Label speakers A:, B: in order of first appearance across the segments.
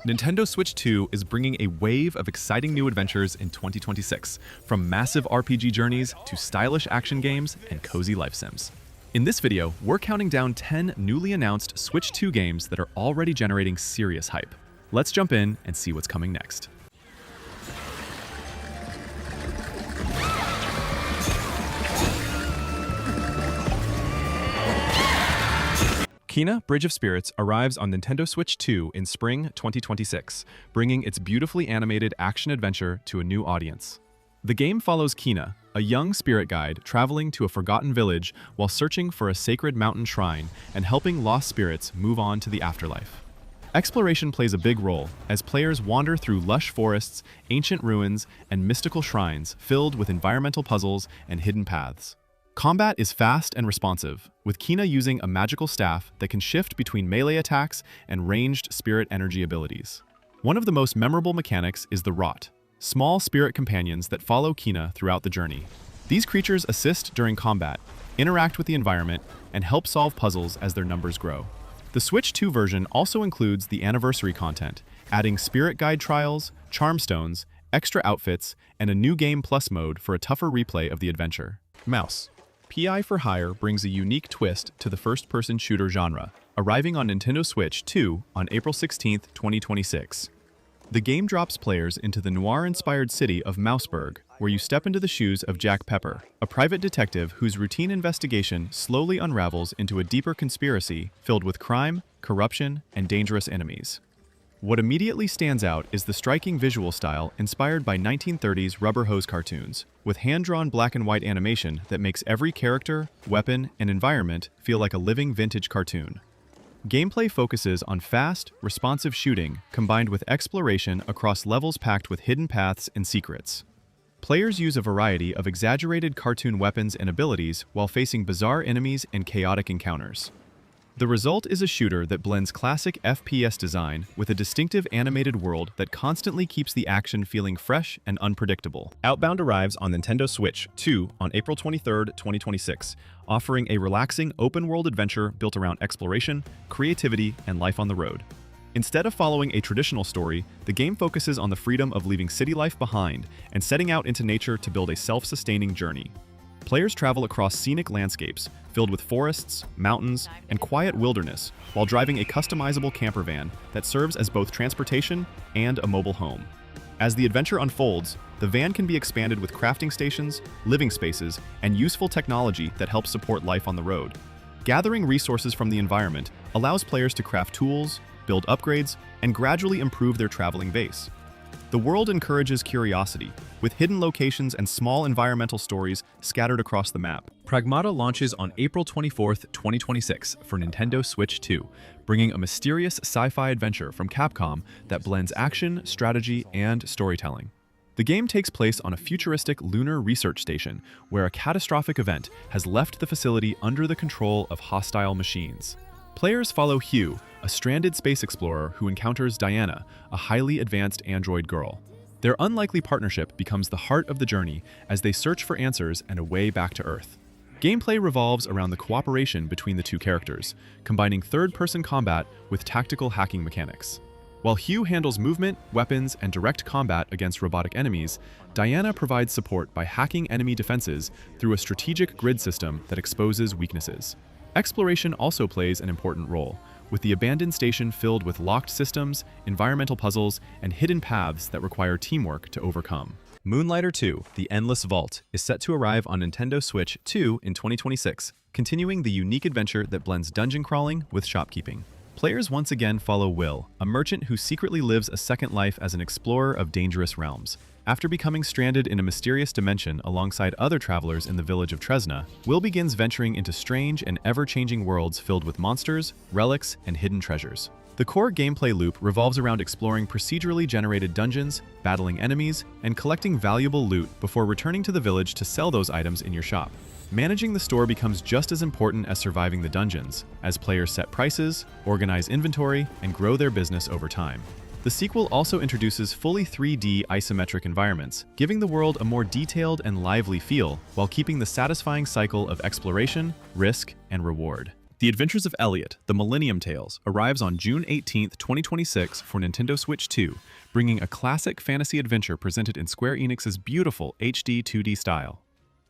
A: Nintendo Switch 2 is bringing a wave of exciting new adventures in 2026, from massive RPG journeys to stylish action games and cozy life sims. In this video, we're counting down 10 newly announced Switch 2 games that are already generating serious hype. Let's jump in and see what's coming next. Kena: Bridge of Spirits arrives on Nintendo Switch 2 in spring 2026, bringing its beautifully animated action-adventure to a new audience. The game follows Kena, a young spirit guide traveling to a forgotten village while searching for a sacred mountain shrine and helping lost spirits move on to the afterlife. Exploration plays a big role as players wander through lush forests, ancient ruins, and mystical shrines filled with environmental puzzles and hidden paths. Combat is fast and responsive, with Kena using a magical staff that can shift between melee attacks and ranged spirit energy abilities. One of the most memorable mechanics is the Rot, small spirit companions that follow Kena throughout the journey. These creatures assist during combat, interact with the environment, and help solve puzzles as their numbers grow. The Switch 2 version also includes the anniversary content, adding spirit guide trials, charm stones, extra outfits, and a new Game Plus mode for a tougher replay of the adventure. Mouse: PI for Hire brings a unique twist to the first-person shooter genre, arriving on Nintendo Switch 2 on April 16, 2026. The game drops players into the noir-inspired city of Mouseburg, where you step into the shoes of Jack Pepper, a private detective whose routine investigation slowly unravels into a deeper conspiracy filled with crime, corruption, and dangerous enemies. What immediately stands out is the striking visual style inspired by 1930s rubber hose cartoons, with hand-drawn black and white animation that makes every character, weapon, and environment feel like a living vintage cartoon. Gameplay focuses on fast, responsive shooting combined with exploration across levels packed with hidden paths and secrets. Players use a variety of exaggerated cartoon weapons and abilities while facing bizarre enemies and chaotic encounters. The result is a shooter that blends classic FPS design with a distinctive animated world that constantly keeps the action feeling fresh and unpredictable. Outbound arrives on Nintendo Switch 2 on April 23, 2026, offering a relaxing open-world adventure built around exploration, creativity, and life on the road. Instead of following a traditional story, the game focuses on the freedom of leaving city life behind and setting out into nature to build a self-sustaining journey. Players travel across scenic landscapes filled with forests, mountains, and quiet wilderness while driving a customizable camper van that serves as both transportation and a mobile home. As the adventure unfolds, the van can be expanded with crafting stations, living spaces, and useful technology that helps support life on the road. Gathering resources from the environment allows players to craft tools, build upgrades, and gradually improve their traveling base. The world encourages curiosity, with hidden locations and small environmental stories scattered across the map. Pragmata launches on April 24, 2026 for Nintendo Switch 2, bringing a mysterious sci-fi adventure from Capcom that blends action, strategy, and storytelling. The game takes place on a futuristic lunar research station where a catastrophic event has left the facility under the control of hostile machines. Players follow Hugh, a stranded space explorer who encounters Diana, a highly advanced android girl. Their unlikely partnership becomes the heart of the journey as they search for answers and a way back to Earth. Gameplay revolves around the cooperation between the two characters, combining third-person combat with tactical hacking mechanics. While Hugh handles movement, weapons, and direct combat against robotic enemies, Diana provides support by hacking enemy defenses through a strategic grid system that exposes weaknesses. Exploration also plays an important role, with the abandoned station filled with locked systems, environmental puzzles, and hidden paths that require teamwork to overcome. Moonlighter 2: The Endless Vault is set to arrive on Nintendo Switch 2 in 2026, continuing the unique adventure that blends dungeon crawling with shopkeeping. Players once again follow Will, a merchant who secretly lives a second life as an explorer of dangerous realms. After becoming stranded in a mysterious dimension alongside other travelers in the village of Tresna, Will begins venturing into strange and ever-changing worlds filled with monsters, relics, and hidden treasures. The core gameplay loop revolves around exploring procedurally generated dungeons, battling enemies, and collecting valuable loot before returning to the village to sell those items in your shop. Managing the store becomes just as important as surviving the dungeons, as players set prices, organize inventory, and grow their business over time. The sequel also introduces fully 3D isometric environments, giving the world a more detailed and lively feel while keeping the satisfying cycle of exploration, risk, and reward. The Adventures of Elliot, The Millennium Tales, arrives on June 18, 2026 for Nintendo Switch 2, bringing a classic fantasy adventure presented in Square Enix's beautiful HD 2D style.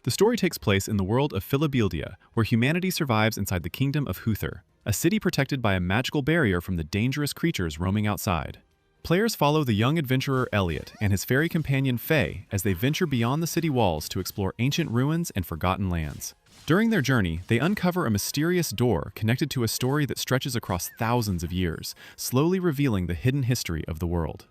A: The story takes place in the world of Philadelphia, where humanity survives inside the kingdom of Huther, a city protected by a magical barrier from the dangerous creatures roaming outside. Players follow the young adventurer Elliot and his fairy companion Faye as they venture beyond the city walls to explore ancient ruins and forgotten lands. During their journey, they uncover a mysterious door connected to a story that stretches across thousands of years, slowly revealing the hidden history of the world.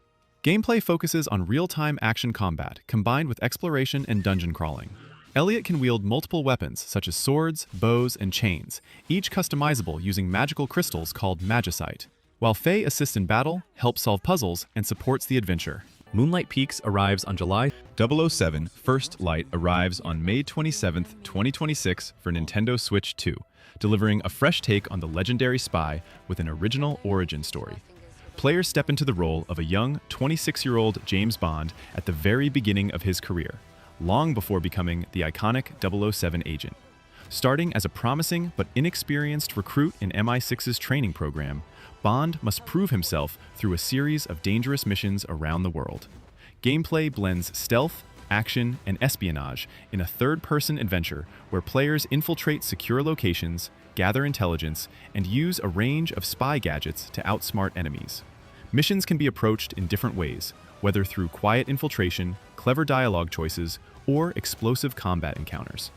A: Gameplay focuses on real-time action combat, combined with exploration and dungeon crawling. Elliot can wield multiple weapons, such as swords, bows, and chains, each customizable using magical crystals called magicite, while Faye assists in battle, helps solve puzzles, and supports the adventure. Moonlight Peaks arrives on July 007. First Light arrives on May 27, 2026 for Nintendo Switch 2, delivering a fresh take on the legendary spy with an original origin story. Players step into the role of a young 26-year-old James Bond at the very beginning of his career, long before becoming the iconic 007 agent. Starting as a promising but inexperienced recruit in MI6's training program, Bond must prove himself through a series of dangerous missions around the world. Gameplay blends stealth, action, and espionage in a third-person adventure where players infiltrate secure locations, gather intelligence, and use a range of spy gadgets to outsmart enemies. Missions can be approached in different ways, whether through quiet infiltration, clever dialogue choices, or explosive combat encounters.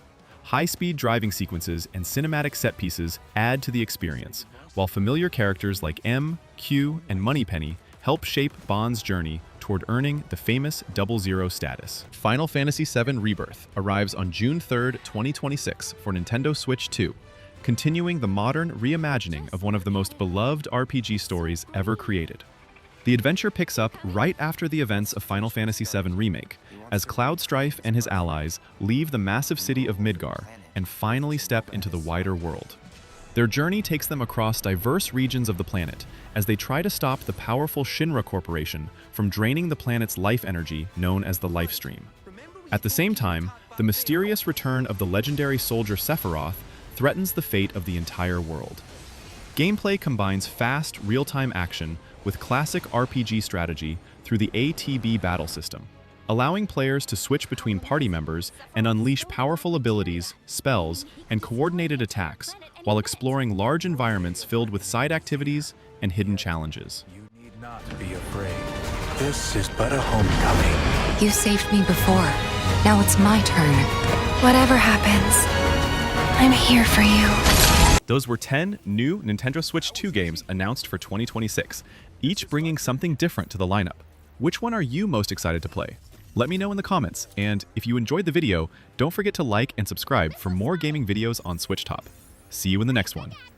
A: High-speed driving sequences and cinematic set pieces add to the experience, while familiar characters like M, Q, and Moneypenny help shape Bond's journey toward earning the famous 00 status. Final Fantasy VII Rebirth arrives on June 3, 2026 for Nintendo Switch 2, continuing the modern reimagining of one of the most beloved RPG stories ever created. The adventure picks up right after the events of Final Fantasy VII Remake, as Cloud Strife and his allies leave the massive city of Midgar and finally step into the wider world. Their journey takes them across diverse regions of the planet as they try to stop the powerful Shinra Corporation from draining the planet's life energy known as the Life Stream. At the same time, the mysterious return of the legendary soldier Sephiroth threatens the fate of the entire world. Gameplay combines fast, real-time action with classic RPG strategy through the ATB battle system, allowing players to switch between party members and unleash powerful abilities, spells, and coordinated attacks, while exploring large environments filled with side activities and hidden challenges.
B: You need not be afraid. This is but a homecoming.
C: You saved me before. Now it's my turn. Whatever happens, I'm here for you.
A: Those were 10 new Nintendo Switch 2 games announced for 2026, each bringing something different to the lineup. Which one are you most excited to play? Let me know in the comments, and if you enjoyed the video, don't forget to like and subscribe for more gaming videos on Switch Top. See you in the next one.